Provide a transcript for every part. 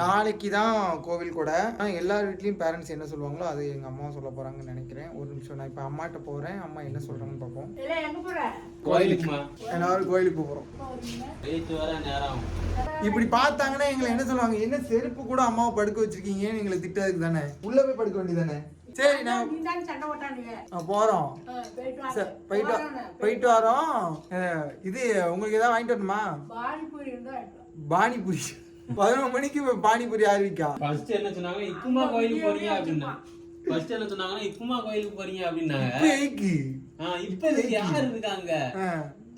நாளைக்கு தான் கோவில் கூட. எல்லார் வீட்லேயும் பேரண்ட்ஸ் என்ன சொல்லுவாங்களோ அது எங்கள் அம்மா சொல்ல போகிறாங்கன்னு நினைக்கிறேன். ஒரு நிமிஷம், நான் இப்போ அம்மாட்ட போகிறேன். அம்மா என்ன சொல்கிறாங்கன்னு பார்ப்போம். கோயிலுக்குமா? எல்லாரும் கோயிலுக்கு போகிறோம். இப்படி பார்த்தாங்கன்னா எங்களை என்ன சொல்லுவாங்க, என்ன செருப்பு கூட அம்மாவை படுக்க வச்சிருக்கீங்கன்னு எங்களை திட்டதுக்கு தானே. உள்ள போய் படுக்க வேண்டியதானே. சரி, நான் போறோம். போயிட்டு வரோம். இது உங்களுக்கு ஏதாவது வாங்கிட்டு வரணுமா? பானிபூரி 11 மணிக்கு பானிபூரி ஆரம்பிக்கா. ஃபர்ஸ்ட் என்ன சொன்னாங்க, இக்குமா கோயிலுக்கு போறீங்க அப்படின்னா. ஃபர்ஸ்ட் என்ன சொன்னாங்கன்னா, இக்குமா கோயிலுக்கு போறீங்க அப்படின்னாங்க. இப்போ யார் இருக்காங்க?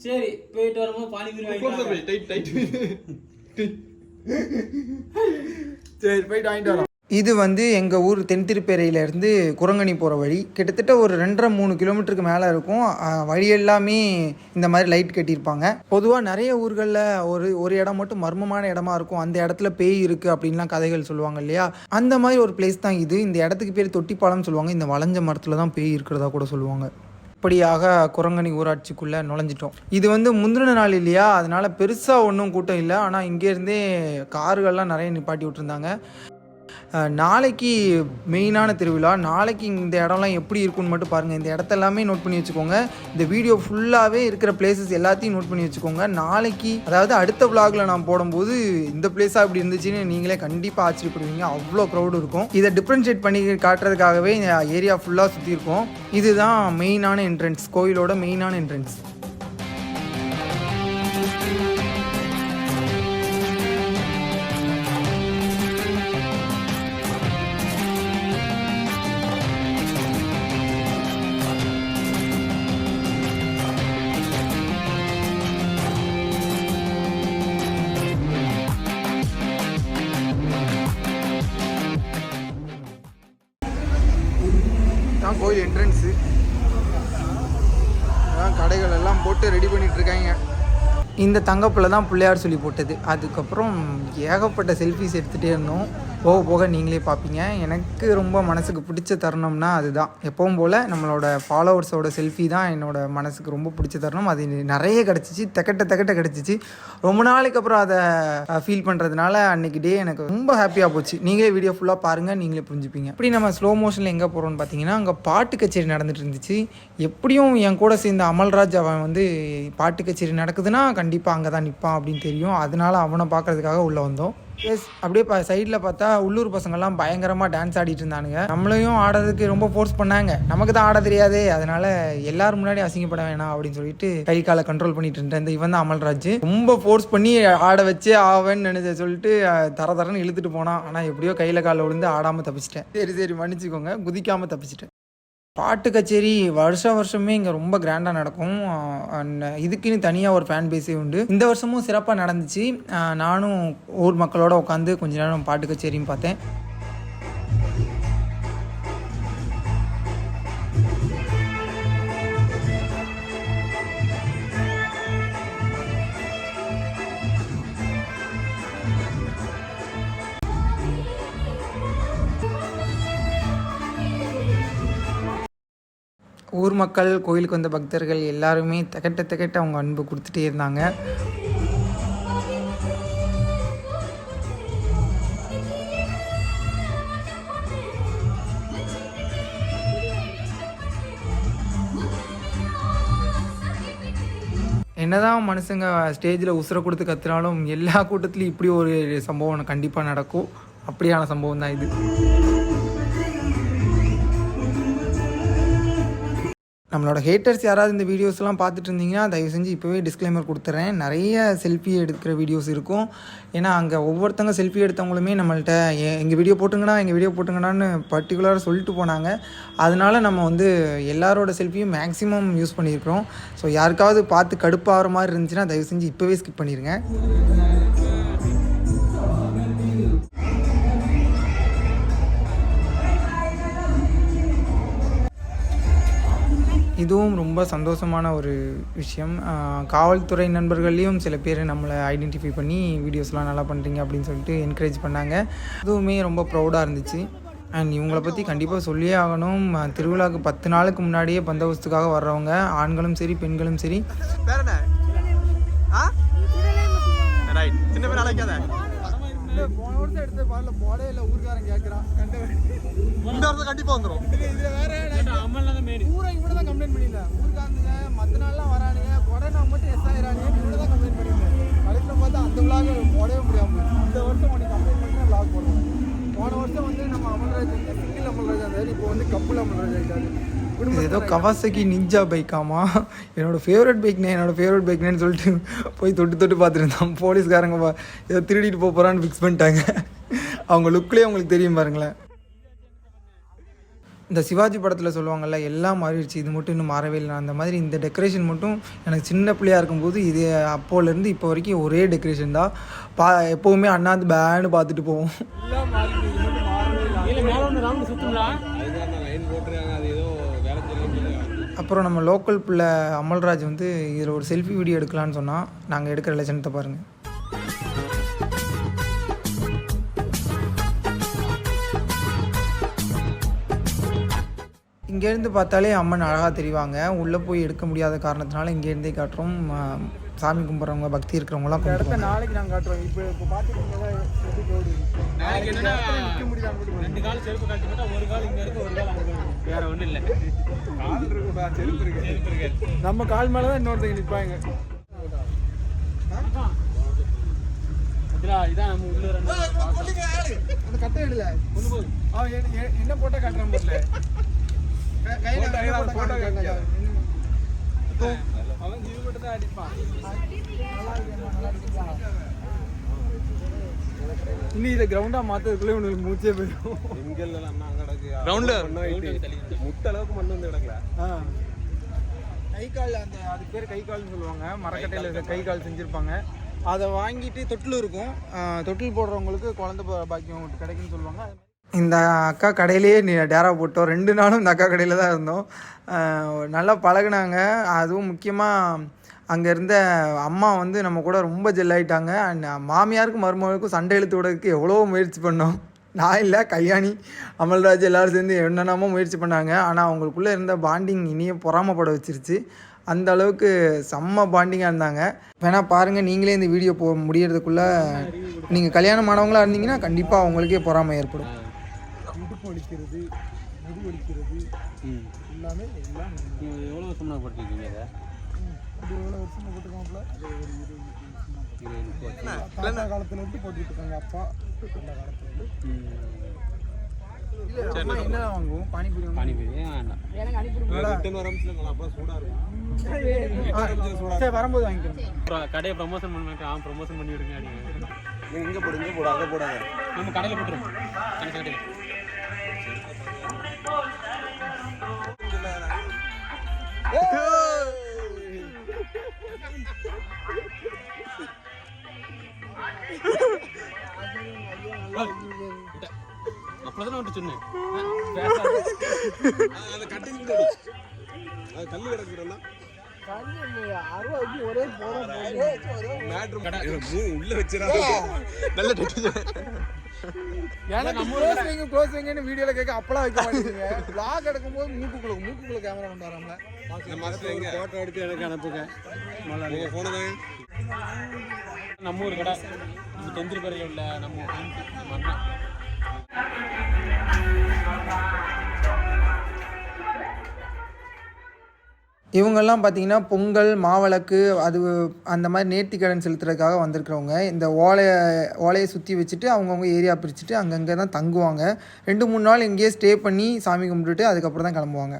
சரி, போயிட்டு வரும்போது பானிபூரி வாங்கிட்டு சரி, போயிட்டு வாங்கிட்டு வரோம். இது எங்கள் ஊர் தென்திருப்பேரையிலேருந்து குரங்கணி போகிற வழி. கிட்டத்தட்ட ஒரு 2.5-3 கிலோமீட்டருக்கு மேலே இருக்கும். வழி எல்லாமே இந்த மாதிரி லைட் கட்டியிருப்பாங்க. பொதுவாக நிறைய ஊர்களில் ஒரு இடம் மட்டும் மர்மமான இடமா இருக்கும். அந்த இடத்துல பேய் இருக்குது அப்படின்லாம் கதைகள் சொல்லுவாங்க இல்லையா. அந்த மாதிரி ஒரு பிளேஸ் தான் இது. இந்த இடத்துக்கு பேர் தொட்டிப்பாலம் சொல்லுவாங்க. இந்த வளைஞ்ச மரத்தில் தான் பேய் இருக்கிறதா கூட சொல்லுவாங்க. இப்படியாக குரங்கணி ஊராட்சிக்குள்ளே நுழைஞ்சிட்டோம். இது முந்தின நாள் இல்லையா, அதனால் பெருசாக ஒன்றும் கூட்டம் இல்லை. ஆனால் இங்கேருந்தே கார்கள்லாம் நிறைய நிப்பாட்டி விட்டுருந்தாங்க. நாளைக்கு மெயினான திருவிழா. நாளைக்கு இந்த இடம்லாம் எப்படி இருக்குன்னு மட்டும் பாருங்கள். இந்த இடத்தெல்லாமே நோட் பண்ணி வச்சுக்கோங்க. இந்த வீடியோ ஃபுல்லாகவே இருக்கிற பிளேசஸ் எல்லாத்தையும் நோட் பண்ணி வச்சுக்கோங்க. நாளைக்கு, அதாவது அடுத்த விளாகில் நான் போடும்போது இந்த பிளேஸாக இப்படி இருந்துச்சுன்னு நீங்களே கண்டிப்பாக ஆச்சரியப்படுவீங்க. அவ்வளோ க்ரௌடு இருக்கும். இதை டிஃப்ரென்ஷியேட் பண்ணி காட்டுறதுக்காகவே இந்த ஏரியா ஃபுல்லாக சுற்றி இருக்கும். இதுதான் மெயினான என்ட்ரன்ஸ், கோயிலோட மெயினான என்ட்ரன்ஸ். கோயில் என்ட்ரன்ஸு. கடைகள் எல்லாம் போட்டு ரெடி பண்ணிட்டு இருக்காங்க. இந்த தங்கப்பில் தான் பிள்ளையார் சொல்லி போட்டது. அதுக்கப்புறம் ஏகப்பட்ட செல்ஃபிஸ் எடுத்துகிட்டே இருந்தோம். போக போக நீங்களே பார்ப்பீங்க. எனக்கு ரொம்ப மனசுக்கு பிடிச்ச தருணம்னா அதுதான். எப்பவும் போல் நம்மளோட ஃபாலோவர்ஸோட செல்ஃபி தான் என்னோடய மனசுக்கு ரொம்ப பிடிச்ச தருணம். அது நிறைய கிடச்சிச்சு, தெக்கட்ட கிடச்சிச்சு. ரொம்ப நாளைக்கு அப்புறம் அதை ஃபீல் பண்ணுறதுனால அன்றைக்கி டே எனக்கு ரொம்ப ஹாப்பியாக போச்சு. நீங்களே வீடியோ ஃபுல்லாக பாருங்கள், நீங்களே புரிஞ்சுப்பீங்க. இப்படி நம்ம ஸ்லோ மோஷனில் எங்கே போகிறோம்னு பார்த்தீங்கன்னா, அங்கே பாட்டு கச்சேரி நடந்துட்டு இருந்துச்சு. எப்படியும் என் கூட சேர்ந்த அமல்ராஜ் அவன் பாட்டு கச்சேரி நடக்குதுன்னா கண்டிப்பாக அங்கே தான் நிற்பான் அப்படின்னு தெரியும். அதனால அவனை பார்க்குறதுக்காக உள்ளே வந்தோம். எஸ், அப்படியே சைடில் பார்த்தா உள்ளூர் பசங்கள்லாம் பயங்கரமாக டான்ஸ் ஆடிட்டு இருந்தானுங்க. நம்மளையும் ஆடுறதுக்கு ரொம்ப ஃபோர்ஸ் பண்ணாங்க. நமக்கு தான் ஆட தெரியாதே, அதனால எல்லாரும் முன்னாடி அசிங்கப்பட வேணாம் அப்படின்னு சொல்லிட்டு கை காலை கண்ட்ரோல் பண்ணிட்டு இருந்தேன். இவன் தான் அமல்ராஜ். ரொம்ப ஃபோர்ஸ் பண்ணி ஆட வச்சு ஆவேன்னு நினைச்ச சொல்லிட்டு தரன்னு இழுத்துட்டு போனான். ஆனால் எப்படியோ கையில் காலில் விழுந்து ஆடாமல் தப்பிச்சிட்டேன். சரி மன்னிச்சுக்கோங்க, குதிக்காமல் தப்பிச்சிட்டேன். பாட்டு கச்சேரி வருஷமே இங்கே ரொம்ப கிராண்டாக நடக்கும். இதுக்குன்னு தனியாக ஒரு ஃபேன் பேஸே உண்டு. இந்த வருஷமும் சிறப்பாக நடந்துச்சு. நானும் ஊர் மக்களோட உட்காந்து கொஞ்ச நேரம் பாட்டு கச்சேரியும் பார்த்தேன். ஊர் மக்கள், கோயிலுக்கு வந்த பக்தர்கள் எல்லாருமே திகட்ட அவங்க அன்பு கொடுத்துட்டே இருந்தாங்க. என்னதான் மனுஷங்க ஸ்டேஜில் உசுரை கொடுத்து கத்துனாலும் எல்லா கூட்டத்துலையும் இப்படி ஒரு சம்பவம் கண்டிப்பாக நடக்கும். அப்படியான சம்பவம் தான் இது. நம்மளோட ஹேட்டர்ஸ் யாராவது இந்த வீடியோஸ்லாம் பார்த்துட்டு இருந்தீங்கன்னா தயவு செஞ்சு இப்போவே டிஸ்க்ளைமர் கொடுத்துட்றேன். நிறைய செல்ஃபி எடுக்கிற வீடியோஸ் இருக்கும். ஏன்னா அங்கே ஒவ்வொருத்தங்க செல்ஃபி எடுத்தவங்களுமே நம்மள்ட்ட எங்கள் வீடியோ போட்டுங்கடான்னு பர்டிகுலராக சொல்லிட்டு போனாங்க. அதனால நம்ம எல்லாரோட செல்ஃபியும் மேக்ஸிமம் யூஸ் பண்ணியிருக்கிறோம். ஸோ யாருக்காவது பார்த்து கடுப்பாகிற மாதிரி இருந்துச்சுன்னா தயவு செஞ்சு இப்போவே ஸ்கிப் பண்ணிடுங்க. இதுவும் ரொம்ப சந்தோஷமான ஒரு விஷயம். காவல்துறை நண்பர்களையும் சில பேர் நம்மளை ஐடென்டிஃபை பண்ணி வீடியோஸ்லாம் நல்லா பண்ணுறீங்க அப்படின்னு சொல்லிட்டு என்கரேஜ் பண்ணாங்க. அதுவுமே ரொம்ப ப்ரௌடாக இருந்துச்சு. அண்ட் இவங்களை பற்றி கண்டிப்பாக சொல்லியே ஆகணும். திருவிழாவுக்கு 10 நாளுக்கு முன்னாடியே பந்தோபஸ்துக்காக வர்றவங்க, ஆண்களும் சரி பெண்களும் சரி. போன வருஷம் எடுத்த பாடல போடே இல்லை ஊருக்காரன் கேட்குறான் இந்த வருஷம் கண்டிப்பா வந்துடும். இதுல வேற அம்மன்ல தான் மேடு ஊரை இவ்வளோ தான் கம்ப்ளைண்ட் பண்ணியிருந்தேன். ஊருக்காரங்க மற்ற நாள்லாம் வரானுங்க கொரோனா மட்டும் எஸ் ஆயிரானுங்க இவ்வளோ தான் கம்ப்ளைண்ட் பண்ணியிருந்தேன். கடைசியில் பார்த்தா அந்த விளாக் போடவே முடியாமல் இந்த வருஷம் உனக்கு கம்ப்ளைண்ட் பண்ணி நான் விளாக் போடுவேன். போன வருஷம் வந்து நம்ம அமல்ராஜ் வந்து சிங்கிள் அமல்ராஜ் இருந்தாரு, இப்போ வந்து கப்புள் அமல்ராஜ் ஆகிட்டாரு. ஏதோ கவாசகி நிஞ்சா பைக்காமா என்னோட ஃபேவரட் பைக்னேன்னு சொல்லிட்டு போய் தொட்டு பார்த்துருந்தான். போலீஸ்காரங்க ஏதோ திருடிட்டு போகிறான்னு ஃபிக்ஸ் பண்ணிட்டாங்க. அவங்க லுக்லேயே அவங்களுக்கு தெரியும் பாருங்களேன். இந்த சிவாஜி படத்தில் சொல்லுவாங்கள்ல எல்லாம் மாறிடுச்சு, இது மட்டும் இன்னும் மாறவே இல்லை. அந்த மாதிரி இந்த டெக்கரேஷன் மட்டும் எனக்கு சின்ன பிள்ளையாக இருக்கும்போது இது அப்போலேருந்து இப்போ வரைக்கும் ஒரே டெக்கரேஷன் தான். எப்போவுமே அண்ணாந்து பேன்னு பார்த்துட்டு போவோம். அப்புறம் நம்ம லோக்கல் பிள்ளை அமல்ராஜ் வந்து இதில் ஒரு செல்ஃபி வீடியோ எடுக்கலான்னு சொன்னால் நாங்கள் எடுக்கிற லட்சணத்தை பாருங்கள். இங்கேருந்து பார்த்தாலே அம்மன் அழகாக தெரிவாங்க. உள்ளே போய் எடுக்க முடியாத காரணத்தினால இங்கேருந்தே காட்டுறோம். சாமி கும்பிட்றவங்க பக்தி இருக்கிறவங்களாம் இடத்த நாளைக்கு நாங்கள் காட்டுறோம். இப்போ பார்த்துக்கிட்டீங்கன்னா ரெண்டு கால் செருப்பு கட்டி போட்டா ஒரு கால் இங்க இருக்கு, ஒரு கால் அங்க இருக்கு. வேற ஒண்ணும் இல்ல. கால் இருக்குடா, செருப்பு இருக்கு. நம்ம கால் மேல தான் இன்னொருத்தங்க நிப்பாங்க. இதான் நம்ம உள்ள அந்த கட்டை எடுல கொண்டு போகுது. என்ன போட்டா காட்டுறான் போல கையில போட்டோ காட்டுங்க. அவன் ஜீவ மட்டும் தான் அடிப்பான். இன்னும் இதை கிரவுண்டா மாத்ததுக்குள்ளே உங்களுக்கு மூச்சே போயிடும். முட்டை அளவுக்கு மண்ணு வந்து கிடக்கல. கை கால் அந்த அது பேர் கை கால்னு சொல்லுவாங்க. மரக்கட்டையில் கை கால் செஞ்சுருப்பாங்க. அதை வாங்கிட்டு தொட்டில் இருக்கும். தொட்டில் போடுறவங்களுக்கு குழந்தை பாக்கியம் கிடைக்குன்னு சொல்லுவாங்க. இந்த அக்கா கடையிலேயே டேரா போட்டோம். 2 நாளும் இந்த அக்கா கடையில் தான் இருந்தோம். நல்லா பழகுனாங்க. அதுவும் முக்கியமாக அங்கே இருந்த அம்மா வந்து நம்ம கூட ரொம்ப ஜெல்லாயிட்டாங்க. அண்ட் மாமியாருக்கும் மருமகளுக்கும் சண்டை இழுத்து விடறதுக்கு எவ்வளோ முயற்சி பண்ணோம். நான் இல்லை, கல்யாணி, அமல்ராஜ் எல்லோரும் சேர்ந்து என்னென்னமோ முயற்சி பண்ணாங்க. ஆனால் அவங்களுக்குள்ளே இருந்த பாண்டிங் இனியே பொறாமப்பட வச்சிருச்சு. அந்த அளவுக்கு செம்ம பாண்டிங்காக இருந்தாங்க. வேணால் பாருங்கள், நீங்களே இந்த வீடியோ முடியறதுக்குள்ளே நீங்கள் கல்யாணமானவங்களாக இருந்தீங்கன்னா கண்டிப்பாக அவங்களுக்கே பொறாமை ஏற்படும். முடுப்பு வலிக்கிறது, முடி வலிக்கிறது எல்லாமே எல்லாம். எவ்வளோ வருஷமா போட்டிருக்கீங்க இதை? அது எவ்வளோ வருஷமா போட்டுருக்காங்களா? அது ஒரு 20 தாத்தா காலத்துலேருந்து போட்டுட்டு இருக்காங்க. அப்பா அந்த காலத்துலேருந்து. என்ன வாங்குவோம்? பானிபூரி வேண்டாம். வரும்போது வாங்கிக்கிறோம். கடையை ப்ரமோஷன் பண்ண ப்ரமோஷன் பண்ணி விடுங்க. இங்கே போடு, இங்கே போடு, அங்கே போடாத. நம்ம கடையில் போட்டுருவோம். கடையில் அப்பதான் வந்து சொன்னேன். கல்லு கிடக்குறா ஒரே உள்ள வச்சிடா. நல்ல எனக்கு க்ளோஸ் வைங்கன்னு வீடியோல கேட்க அப்பெல்லாம் வைக்க மாட்டேங்க. வ்ளாக் எடுக்கும்போது மூக்குக்குள்ள கேமரா கொண்டு வராமல போட்டோ எடுத்து எனக்கு அனுப்புங்க. நம்ம ஊர் கடை தெந்திரிப்பறையில் உள்ள நம்ம அண்ணன். இவங்கெல்லாம் பார்த்தீங்கன்னா பொங்கல், மாவிளக்கு, அது அந்த மாதிரி நேர்த்திக்கடன் செலுத்துறதுக்காக வந்திருக்கிறவங்க. இந்த ஓலையை சுற்றி வச்சுட்டு அவங்கவுங்க ஏரியா பிரிச்சுட்டு அங்கங்கே தான் தங்குவாங்க. 2-3 நாள் இங்கேயே ஸ்டே பண்ணி சாமி கும்பிட்டுட்டு அதுக்கப்புறம் தான் கிளம்புவாங்க.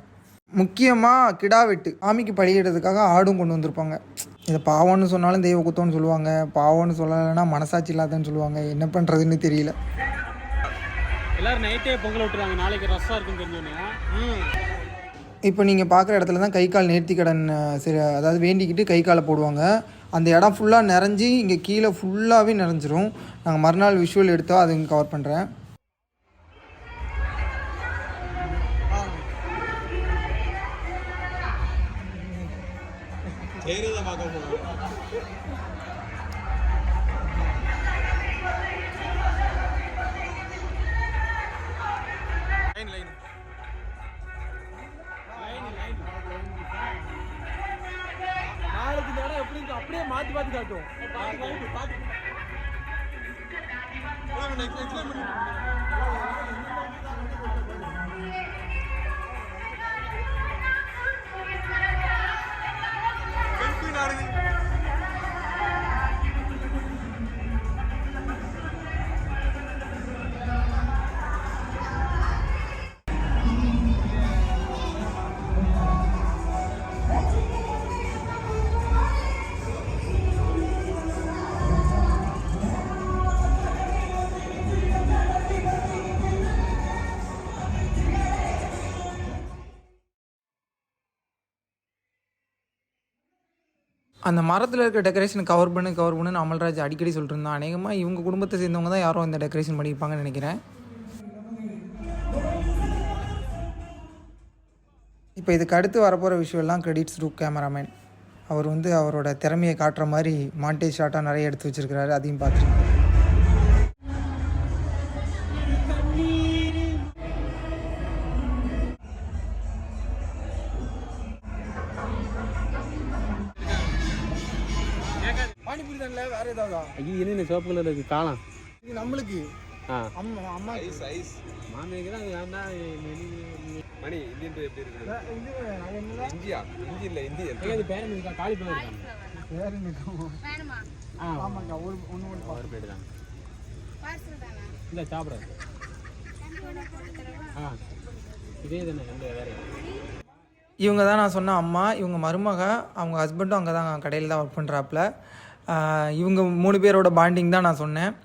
முக்கியமாக கிடா வெட்டு, சாமிக்கு பலியிடுறதுக்காக ஆடும் கொண்டு வந்திருப்பாங்க. இதை பாவம்னு சொன்னாலும் தெய்வ குத்தம்னு சொல்லுவாங்க, பாவம்னு சொல்லலைன்னா மனசாட்சி இல்லாதன்னு சொல்லுவாங்க. என்ன பண்ணுறதுன்னு தெரியல. எல்லாரும் நைட்டே பொங்கல் விட்டுறாங்க, நாளைக்கு ரஷ்ஷாக இருக்குன்னு தெரிஞ்சோன்னே. இப்போ நீங்கள் பார்க்குற இடத்துல தான் கை கால் நேர்த்திக்கடன் சரி, அதாவது வேண்டிக்கிட்டு கை காலை போடுவாங்க. அந்த இடம் ஃபுல்லாக நிறைஞ்சி இங்கே கீழே ஃபுல்லாகவே நிறைஞ்சிரும். நாங்கள் மறுநாள் விஷுவல் எடுத்தோம், அது இங்கே கவர் பண்ணுறேன். நாளைக்கு இந்த இடம் எப்படி இருக்கு அப்படியே மாற்றி காட்டும். அந்த மரத்தில் இருக்க டெக்கரேஷன் கவர் பண்ணுன்னு அமல்ராஜ் அடிக்கடி சொல்லிட்டு இருந்தான். அநேகமாக இவங்க குடும்பத்தை சேர்ந்தவங்க தான் யாரும் இந்த டெக்கரேஷன் பண்ணியிருப்பாங்கன்னு நினைக்கிறேன். இப்போ இதுக்கு அடுத்து வரப்போகிற விஷயம்லாம் கிரெடிட்ஸ் ரூப் கேமராமேன். அவர் வந்து அவரோட திறமையை காட்டுற மாதிரி மாண்டேஜ் ஷாட்டாக நிறைய எடுத்து வச்சுருக்கிறாரு. அதையும் பார்த்துருக்கேன். பானிபூரி தானே வேற ஏதாவது? ஐயோ என்ன சிவப்பு கலர் இருக்கு காளான். இது நம்மளுக்கு அம்மா அம்மா ஐஸ் மாமியாருக்கு தான் வேண்டாம். மணி இந்தியன் எப்படி இருக்கு? இது அது என்னடா? இந்தியா இந்தி இல்ல இந்தியன். இது பேரன் இருக்கா காலி பேர் இருக்காங்க. வேற என்னக்கும் வேணுமா? ஆமாக்கா ஒரு ஒன்று ஒன்று அவர் பேர் தான் பார்சல் தானா? இல்லை சாப்பிட்றது. இதே தானே இந்த வேற. இவங்க தான் நான் சொன்ன அம்மா. இவங்க மருமக. அவங்க ஹஸ்பண்டும் அங்கே தான் கடையில் தான் ஒர்க் பண்ணுறாப்புல. இவங்க 3 பேரோட பாண்டிங் தான் நான் சொன்னேன்.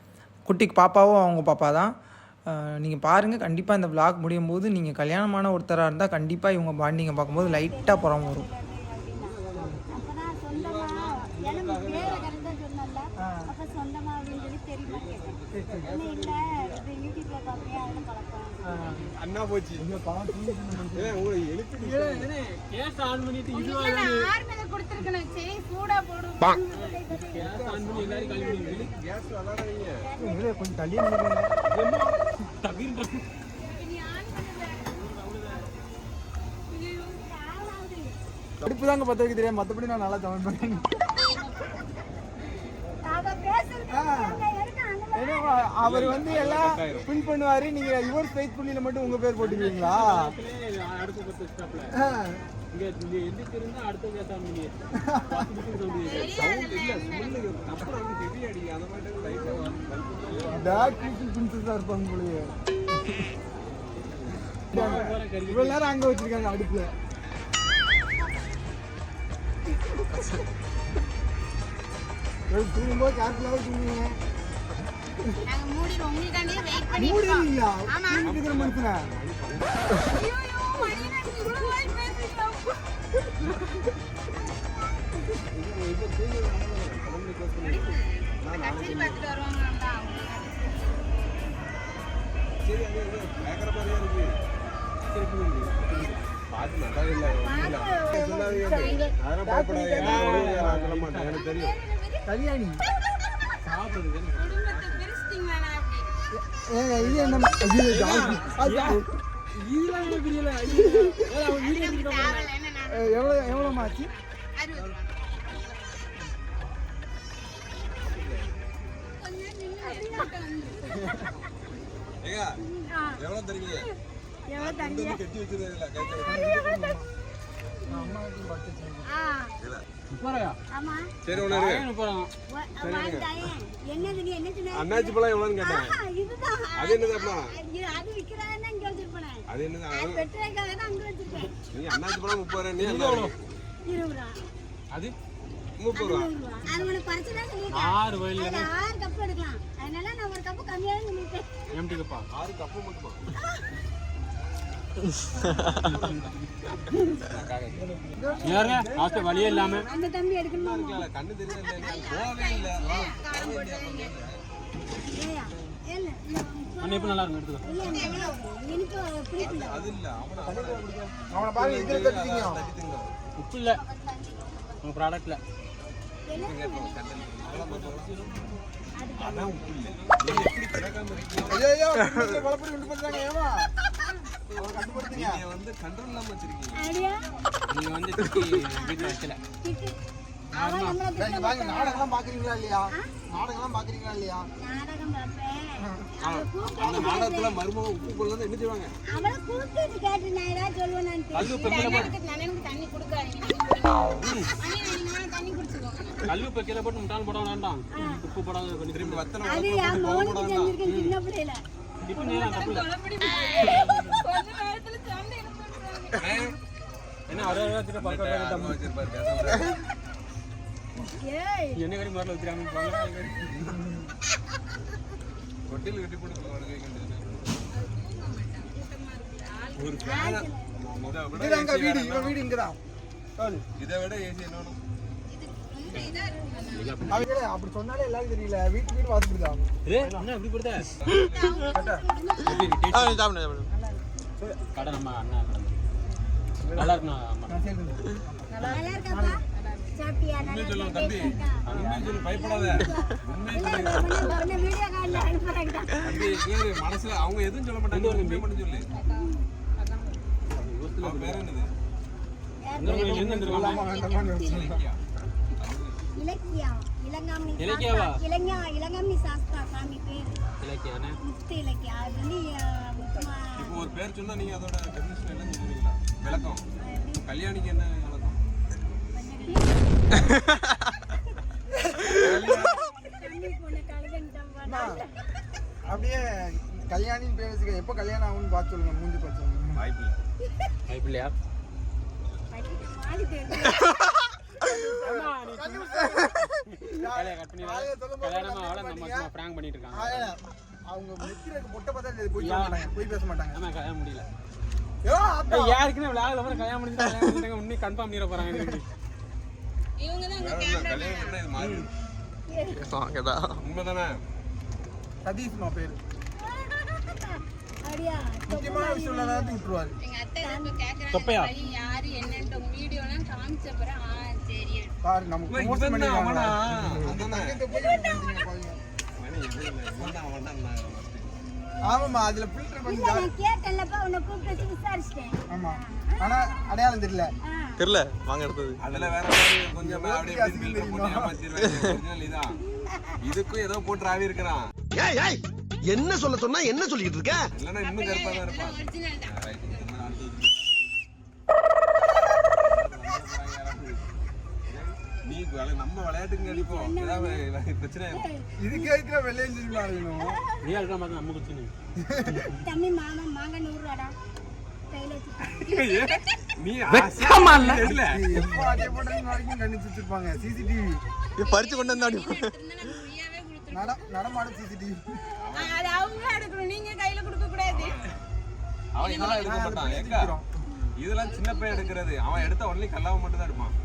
குட்டிக்கு பாப்பாவும் அவங்க பாப்பா தான். நீங்கள் பாருங்கள், கண்டிப்பாக இந்த vlog முடியும் போது நீங்கள் கல்யாணமான ஒருத்தராக இருந்தால் கண்டிப்பாக இவங்க பாண்டிங்கை பார்க்கும்போது லைட்டாக புறம் வரும். அப்பதான் சொந்தமா எனக்கு பேரை கரெக்டா சொன்னல அப்ப சொந்தமா அப்படின்னு சொல்லி தெரியுமா கேட்டேன். இல்ல இது யூடியூப்ல பாப்பேன் அதனால பழக்கம். அண்ணா போச்சு. ஏன் உங்களுக்கு எழுத்து கேஸ் ஆன் பண்ணிட்டு இதுவா ஆர்மில கொடுத்திருக்கணும். சரி சூடா போடு. கேஸ் ஆன் பண்ணி எல்லாரும் காலி பண்ணி கேஸ் விளாடுறீங்க. இல்லை கொஞ்சம் தள்ளி நிற்கிறேன். டக்குன்னு நீ ஆன் பண்ணல. இது ஆளாது. அடுப்பு தாங்க பற்ற வைக்க தெரியாது. மற்றபடி நான் நல்லா தமிழ் பண்ணேன். அவ பேசுறது எனக்கு அங்க ஏன்னா அவர் வந்து எல்லாம் பின் பண்ணுவாரு. நீங்க யுவர் ஃபேஸ் புள்ளியில மட்டும் உங்க பேர் போட்டுக்குவீங்களா? அடுத்த பத்து ஸ்டாப்ல இங்க எந்திரிச்சு இருந்தா அடுத்த கேஸ் ஆன் பண்ணி சவுண்ட் இல்ல ஸ்மெல் அப்புறம் வந்து ஹெவி அடி அந்த மாதிரி லைட்டா டாக் பிரின்சஸா இருப்பாங்க போலயே. இவ்வளவு நேரம் அங்க வச்சிருக்காங்க அடுப்புல. தூங்கும்போது கேர்ஃபுல்லாவே தூங்குவீங்க. நாங்க மூடிடுவோம். உங்களுக்காண்டி வெயிட் பண்ணி மூடிடுவீங்களா? ஆமா. இருக்கிற மனுஷனா? ஐயோ மணி நான் இவ்வளவு வாய் பேசிட்டோம். கட்சி பார்த்துட்டு வருவாங்க. சரி அது கேக்குற மாதிரியா இருக்கு. பாத்து நல்லா இல்ல சொல்லாதீங்க. அதெல்லாம் பயப்படாதீங்க. நான் சொல்ல மாட்டேன். எனக்கு தெரியும். கல்யாணி சாப்பிடுறது குடும்பத்தை பிரிச்சிட்டீங்களா அப்படி? இது என்ன? ஐயோ, ஜாஸ்தி. இதெல்லாம் எனக்கு தெரியல. அவன் வீடியோ எடுத்துட்டு தேவையில்ல என்ன நான் எவ்வளோ மாச்சு? 60 ரூபா. கொஞ்சம் நின்னு மட்டும் வந்து. ஏங்க எவ்வளவு தருவீங்க? எவ்வளவு தண்ணி? கட்டி வச்சிருக்கீங்களா கையில? போறியா? ஆமா. சரி ஒண்ணு இருக்கு. என்னது நீ என்ன சொன்ன? அண்ணாச்சி பழம் எவ்வளவுன்னு கேட்டேன். இதுதான். அது என்னது அப்பா? அது விக்கிறானே இங்க வச்சிருப்பேன். அது என்னது? பெட்ரோலுக்காக தான் அங்க வச்சிருக்கேன். நீ அண்ணாச்சி பழம் 30 ரூபாய். நீ எவ்வளவு? 20 ரூபா. அது 30 ரூபாய். 100 ரூபா. அது உனக்கு பரிசுனா சொல்லிட்டேன். 6 வயல்ல 6 கப் எடுக்கலாம். அதனால நான் ஒரு கப் கம்மியாவே சொல்லிட்டேன். எம்டி கப்பா 6 கப்பு மட்டுமா? யாருங்க ஆஸ்தி வழியே இல்லாம அந்த தம்பி எடுக்கணுமா? கண்ணு தெரியல. போவே இல்ல. காரம் போட்டு வைங்க. ஏயா இல்ல அண்ணா இப்ப நல்லா இருக்கும் எடுத்துக்கோ. இல்ல எனக்கு பிடிக்கல. அது இல்ல. அவனை பாருங்க, இதுல தட்டிட்டீங்க. உப்பு இல்ல உங்க ப்ராடக்ட்ல. அதான் உப்பு இல்ல. எப்படி கிடக்காம இருக்கீங்க? ஐயோ, குழப்படி கொண்டு போறாங்க. ஏமா அவன் கண்டுபிடிச்சீங்க. நீங்க வந்து கண்ட்ரோல் இல்லாம வச்சிருக்கீங்க. ஐடியா நீங்க வந்து திட்டி வீட்டுல வைக்கல. அவன் நம்மள வாங்க, நாடகம்லாம் பாக்குறீங்களா இல்லையா? நாடகம்லாம் பாக்குறீங்களா இல்லையா? நாடகம் பார்ப்பேன். அந்த நாடகத்துல மருமகம் உப்பு போல என்ன செய்வாங்க? அவளை கூப்பிட்டு கேட்டு நான் ஏதாவது சொல்லுவேன் நான் கல்லு பெக்கில போட்டு தண்ணி கொடுக்காதீங்க தண்ணி குடிச்சுக்கோங்க. கல்லு பெக்கில போட்டு முட்டாள் போட வேண்டாம். உப்பு போடாத பண்ணி திரும்பி வத்தன அது என் மகனுக்கு செஞ்சிருக்கேன் சின்ன பிள்ளையில இப்போ நீ தப்பு இல்ல. கொஞ்ச நேரத்துல சண்டை என்ன அரை வச்சிட்டு பக்கம் தம்ம வச்சிருப்பாரு பேசாம. ஏய் என்ன கறி மார்ல வச்சிராம பாங்க. தொட்டில் கட்டி போட்டு வரவே வேண்டியது. ஒரு ஃபேன் இதுதாங்க வீடு, இவன் வீடு இங்கதான். இதை விட ஏசி என்னன்னு அவங்க அப்படி சொன்னாலே எல்லாரும் தெரியல, வீட்டு வீடு வாசிப்பிடுதான். ஏய் என்ன இப்படி போடுத? கடை நம்ம அண்ணா கடை. நல்லா இருக்குண்ணா. நல்லா இருக்காப்பா சாப்பிட்டியா நல்லா சொல்லுங்க தம்பி. உண்மையை சொல்லு, பயப்படாத. உண்மையை சொல்லு. உன்னை வீடியோ கால்ல அனுப்புறேன் தம்பி கேளு, மனசுல அவங்க எதுவும் சொல்ல மாட்டாங்க. உண்மையை மட்டும் சொல்லு. அவன் பேர் என்னது? இலக்கியா இளங்காமணி இலக்கியாவா? இளங்காமணி சாஸ்தா சாமி பேரு இலக்கியானே. முத்து இலக்கியா அது வந்து இப்போ ஒரு பேர் சொன்னா நீங்க அதோட டெஃபினிஷன் என்ன சொல்லுவீங்களா? விளக்கம். கல்யாணிக்கு என்ன விளக்கம்? தண்ணி பொண்ணு கலகன்ட்டான் அப்படியே கல்யாணின்னு பேர் வச்சுக்க, எப்போ கல்யாணம் ஆகும்னு பார்த்து சொல்லுங்க, மூஞ்சி பார்த்து சொல்லுங்க. வாய்ப்பில்லை. கைப்பிள்ளையா? பாதி பேர் கல்யாணம் கட் பண்ணி கல்யாணமா அவளை நம்ம சும்மா பிராங்க் பண்ணிட்டு இருக்காங்க. அவங்க நெத்திரக்கு பொட்டை பார்த்தா போய் சொல்ல மாட்டாங்க, போய் பேச மாட்டாங்க. ஆமா கல்யாணம் முடியல. ஏ அப்பா யாருக்குன்னு விளையாடல அப்புறம் கல்யாணம் முடிஞ்சுட்டாங்க. உன்னை கன்ஃபார்ம் பண்ணிட போறாங்க. இவங்க தான் உங்க வேற ஒண்ணும் இல்ல, கல்யாணம் பண்ணா இது மாறி. உண்மைதானே? சதீஷ்மா பேரு. அப்படியா முக்கியமான விஷயம் இல்லாத விட்டுருவாரு. எங்க அத்தை இப்ப கேக்குறாங்க தொப்பையா? வழி யாரு என்னன்னு உங்க வீடியோலாம் காமிச்ச அப்புறம் சரி பாரு நமக்கு இவன் promotion தான் பண்ணிடுவாங்க. அவனா? அந்த அதானே? தங்கத்தை போய் பேசுறீங்க பாருங்க. மணி எதுவும் இல்லை. இவன் தான் அவன் தான் நான் first. ஆமாம்மா, அதுல ஃபில்டர் பண்ணி இல்ல நான் கேட்டேன்லப்பா உன்னை கூப்பிட்டு விசாரிச்சிட்டேன் ஆமா, ஆனா அடையாளம் தெரியல. தெரியல வாங்க எடுத்தது. அதுல வேற மாதிரி கொஞ்சம் அப்படியே இப்படி filter போட்டு ஏமாத்திடுறாங்க. Original இதான். இதுக்கும் ஏதோ போட்டு ஆவி இருக்கிறான். ஏய் ஏய் என்ன சொல்ல சொன்னா என்ன சொல்லிட்டு இருக்க? இல்லன்னா இன்னும் கருப்பா தான் இருப்பான். ஒரிஜினல் தான். Right. நீ நம்ம விளையாட்டுக்கு அடிப்போம். ஏதாவது பிரச்சனை ஆயிடும். இதுக்கு இருக்கிற வெள்ளையும் திரும்பி ஆகணும். நீ இருக்கிற மாதிரி நம்ம குச்சினு. தம்பி மாமா மாங்க 100 ரூபாடா கையில வச்சு நீ வெக்கமா இல்ல? இல்ல எப்போ அதே போட்டீங்க வரைக்கும் கண்ணிச்சு வச்சிருப்பாங்க. சிசிடிவி பறிச்சு கொண்டு வந்தாடி. இருந்தா நாங்க ஃப்ரீயாவே கொடுத்துருவோம். நடமாடும் சிசிடிவி. அது அவங்க எடுக்கணும், நீங்க கையில கொடுக்க கூடாது. அவன் இதெல்லாம் எடுக்க மாட்டான். ஏக்கா இதெல்லாம் சின்ன பையன் எடுக்கிறது. அவன் எடுத்த உடனே கல்லாவை மட்டும் தான் எடுப்பான்.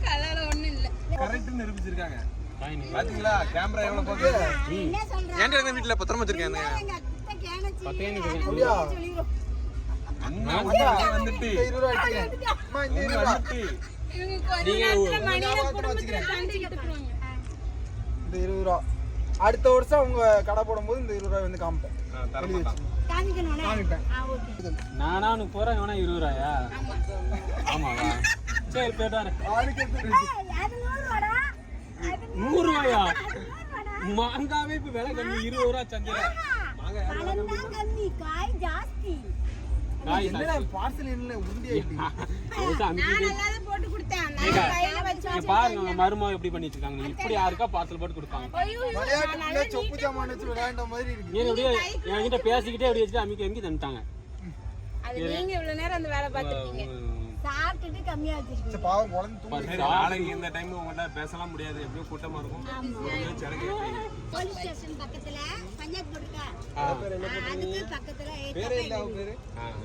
கலர் ஒண்ணும் இல்ல. கரெக்ட்னு நிரூபிச்சிருக்காங்க. பாத்தீங்களா கேமரா எவ்வளவு போகுது? என்ன சொல்றா ஏன்டா எங்க வீட்ல பத்திரமா வச்சிருக்கேன். எங்க அத்தை கேனச்சி பத்தையன்னு அப்படியா? சொல்லிரும் அண்ணா வந்துட்டு இந்த 20 ரூபா எடுத்துக்கிறேன். அம்மா, இந்த 20 ரூபா. வந்துட்டு இவங்க கொஞ்ச நேரத்துல மணியில குடும்பத்துல சண்டைக்கு போறாங்க. இந்த 20 ரூபா. அடுத்த வருஷம் உங்க கடை போடும்போது இந்த 20 ரூபாய் வந்து காமிப்பேன். தர மாட்டான். காமிக்கணும்னா காமிப்பேன். ஓகே நானா 30 ரூபா வேணா 20 ரூபாயா? ஆமாவா? சரி போயிட்டாரு. ஆளுக்கு எடுத்து அது 100 ரூபாடா 100 ரூபாயா? மாங்காவே இப்ப விலை கம்மி 20 ரூபா சந்தையில. பழம் தான் கம்மி காய் ஜாஸ்தி காய் என்னடா பார்சல் என்ன உருண்டி ஆயிட்டு. நான் எல்லாரும் போட்டு கொடுத்தேன். நான் கையில வச்சு இங்க பாருங்க உங்க மருமக எப்படி பண்ணி வச்சிருக்காங்க. இப்படி யாருக்கா பார்சல் போட்டு கொடுப்பாங்க. விளையாட்டுக்குள்ள சொப்பு ஜாமான் வச்சு விளையாண்ட மாதிரி இருக்கு. நீ அப்படியே என்கிட்ட பேசிக்கிட்டே அப்படி வச்சுட்டு அமிக்கி தந்துட்டாங்க. அது நீங்க இவ்வளவு நேரம் அந்த வேலை பார்த்துருக்கீங்க. சாப்பிட்டுட்டு கம்மியா வச்சிருக்கீங்க சரி, பாவம் குழந்தை தூங்கி. சரி, நாளைக்கு இந்த டைம் உங்கள்ட்ட பேசலாம் முடியாது. எப்படியும் கூட்டமா இருக்கும். முடிஞ்ச சிறகு போலீஸ் ஸ்டேஷன் பக்கத்துல பஞ்சாயத்து போட்டுருக்கா அதுக்கு பக்கத்துல பேரே இல்ல அவ பேரு.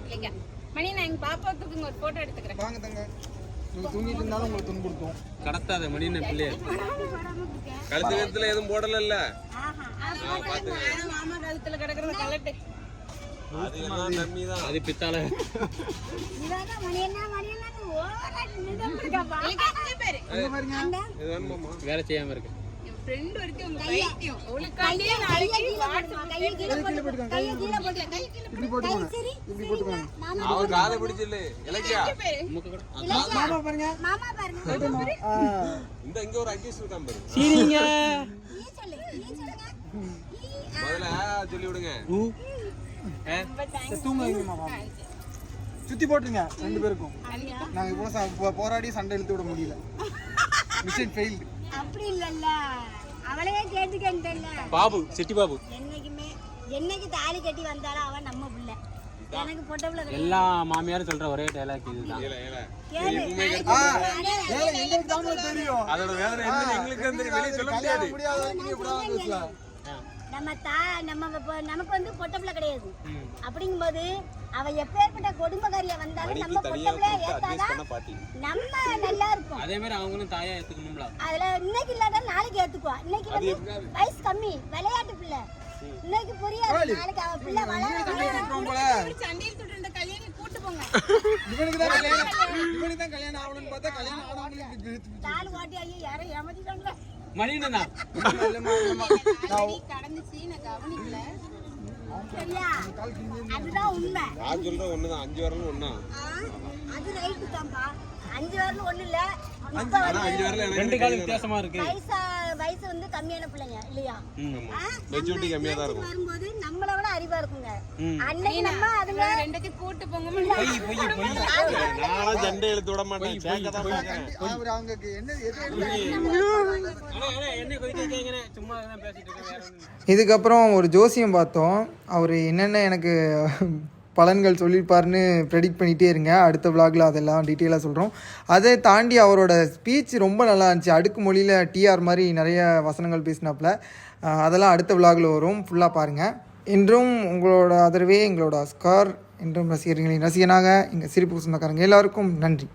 இல்லைங்க மணி நான் எங்க பாப்பாத்துக்கு ஒரு போட்டோ எடுத்துக்கிறேன். வாங்க தங்க. நீங்க தூங்கிட்டு இருந்தாலும் உங்களுக்கு துன்புறுத்தும். கடத்தாத மணின பிள்ளைய. கழுத்து கழுத்துல எதுவும் போடல இல்ல. மாமா கழுத்துல கிடக்குற கலட்டு. அது எல்லாம் நம்பி தான். அது பித்தால. இவங்க மணி என்ன ஓவரா நின்னுட்டு இருக்காப்பா பேரு இந்த மாதிரிங்க. இது வேணுமாமா? வேலை செய்யாம இருக்கு. ஃப்ரெண்ட் ஒருத்தி உங்க பைத்தியம் உங்களுக்காண்டியே நாளைக்கு வாட்ஸ்அப்ல கையை கீழே போட்டு இப்படி போட்டுக்கோங்க இப்படி போட்டுக்கோங்க அவன் காதை பிடிச்சில்ல இலக்கியா மாமா பாருங்க மாமா பாருங்க இந்த இங்க ஒரு அக்கீஸ் இருக்கான் பாரு சீனிங்க நீ சொல்லுங்க முதல்ல சொல்லி விடுங்க தூங்க வைங்க மாமா சுத்தி போட்டுருங்க 2 பேருக்கும் நாங்க இவ்வளவு போராடி சண்டை இழுத்து விட முடியல மிஷன் ஃபெயில்டு அப்படி இல்லல்ல அவளையே கேட்டுக்கண்டல்ல பாபு சிட்டி பாபு என்னைக்கு தாலி கட்டி வந்தாலும் அவன் நம்ம பிள்ளை எனக்கு பொட்டப்புல எல்லா மாமியாரும் சொல்ற ஒரே டைலாக் இதுதான். எங்களுக்கு தான் தெரியும் அதோட வேதனை என்ன எங்களுக்கு வந்து வெளிய சொல்ல முடியாது நீங்க கூட பேசலாம் நமக்கு வந்து பொட்டப்புல கிடையாது அப்படிங்கும்போது அவ எப்பேற்பட்ட கொடுமைக்காரியா வந்தாலும் நம்ம பொட்டப்புல ஏத்தாதான் நம்ம நல்லா இருக்கும். அதே மாதிரி அவங்களும் தாயா ஏத்துக்கணும்ல. அதுல இன்னைக்கு இல்லாத நாளைக்கு ஏத்துக்குவா. இன்னைக்கு வந்து வயசு கம்மி விளையாட்டு பிள்ளை, இன்னைக்கு புரியாது, நாளைக்கு அவ பிள்ளை வளர சண்டையில் சுட்டு இந்த கல்யாணம் கூட்டு போங்க. இவனுக்கு தான் கல்யாணம் ஆகணும்னு பார்த்தா கல்யாணம் ஆனவங்களுக்கு தாலு ஓட்டி ஐயோ யாரோ ஏமாத்திட்டாங்களா மணினா கடந்துச்சு நான் கவனிக்கல. சரியா? அதுதான் உண்மை. நான் சொல்ற ஒண்ணுதான், 5 வரலும் ஒண்ணா. அது ரைட்டு தான்பா. 5 வரலும் ஒண்ணு இல்ல. ஆனா 5 வரல எனக்கு 2 கால் வித்தியாசமா இருக்கு. வயசு வந்து கம்மியான பிள்ளைங்க இல்லையா? மெச்சூரிட்டி கம்மியா தான் இருக்கும். வரும்போது நம்மள விட அறிவா இருக்குங்க. அன்னைக்கு நம்ம அதுங்க ரெண்டத்தையும் கூட்டு போங்க. நானும் சண்டை இழுத்து விட மாட்டேன், சேக்க தான் பார்க்கறேன். அவங்களுக்கு என்ன என்ன போயிட்டு இருக்கீங்கனே சும்மா தான் பேசிட்டு இருக்கேன். இதுக்கப்புறம் ஒரு ஜோசியம் பார்த்தோம். அவர் என்னென்ன எனக்கு பலன்கள் சொல்லியிருப்பாருன்னு ப்ரெடிக்ட் பண்ணிகிட்டே இருங்க. அடுத்த விலாகில் அதெல்லாம் டீட்டெயிலாக சொல்கிறோம். அதை தாண்டி அவரோட ஸ்பீச் ரொம்ப நல்லா இருந்துச்சு. அடுக்கு மொழியில் டிஆர் மாதிரி நிறைய வசனங்கள் பேசினாப்புல. அதெல்லாம் அடுத்த விலாகில் வரும், ஃபுல்லாக பாருங்கள். இன்றும் உங்களோட ஆதரவே எங்களோட அஸ்கார், என்றும் ரசிகர்களின் ரசிகனாக எங்கள் சிரிப்பு சொந்தக்காரங்க எல்லாருக்கும் நன்றி.